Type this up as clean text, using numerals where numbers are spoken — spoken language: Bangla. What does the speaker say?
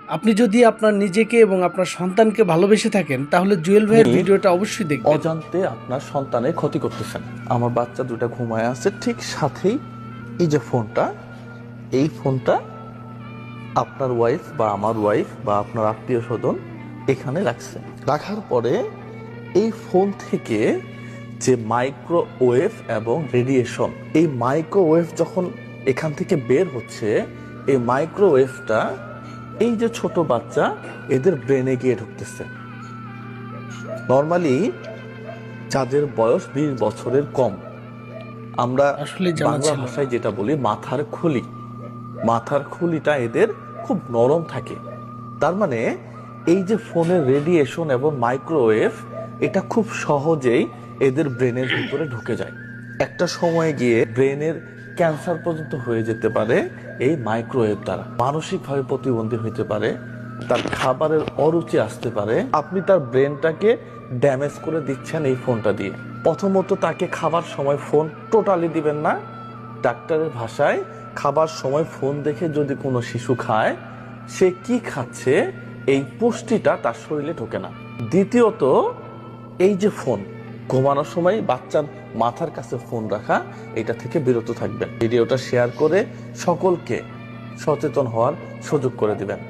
আপনি যদি আপনার নিজেকে এবং আপনার সন্তানকে ভালোবেসে থাকেন তাহলে জুয়েল ভাইয়ের ভিডিওটা অবশ্যই দেখবেন। অজান্তে আপনার সন্তানের ক্ষতি করতেছেন। আমার বাচ্চা দুটা ঘুমায় আছে, ঠিক সাথেই এই যে ফোনটা, এই ফোনটা আপনার ওয়াইফ বা আমার ওয়াইফ বা আপনার আত্মীয় স্বজন এখানে রাখছে। রাখার পরে এই ফোন থেকে যে মাইক্রোওয়েভ এবং রেডিয়েশন, এই মাইক্রোওয়েভ যখন এখান থেকে বের হচ্ছে, এই মাইক্রোওয়েভটা এই যে ছোট বাচ্চা এদের ব্রেনে গিয়ে ঢুকতেছে। নর্মালি যাদের বয়স 20 বছরের কম, আমরা আসলে বাংলা ভাষায় যেটা বলি মাথার খুলি, মাথার খুলিটা এদের খুব নরম থাকে। তার মানে এই যে ফোনের রেডিয়েশন এবং মাইক্রোওয়েভ, এটা খুব সহজেই এদের ব্রেনের ভিতরে ঢুকে যায়। একটা সময় গিয়ে ব্রেনের ক্যান্সার পর্যন্ত হয়ে যেতে পারে এই মাইক্রোওয়েভ দ্বারা। মানসিকভাবে প্রতিবন্ধী হতে পারে, তার খাবারের অরুচি আসতে পারে। আপনি তার ব্রেনটাকে ড্যামেজ করে দিচ্ছেন এই ফোনটা দিয়ে। প্রথমত তাকে খাবার সময় ফোন টোটালি দিবেন না। ডাক্তারের ভাষায় খাবার সময় ফোন দেখে যদি কোনো শিশু খায়, সে কি খাচ্ছে এই পুষ্টিটা তার শরীরে ঢোকে না। দ্বিতীয়ত, এই যে ফোন, ঘুমানোর সময় বাচ্চার মাথার কাছে ফোন রাখা, এটা থেকে বিরত থাকবেন। ভিডিওটা শেয়ার করে সকলকে সচেতন হওয়ার সুযোগ করে দিবেন।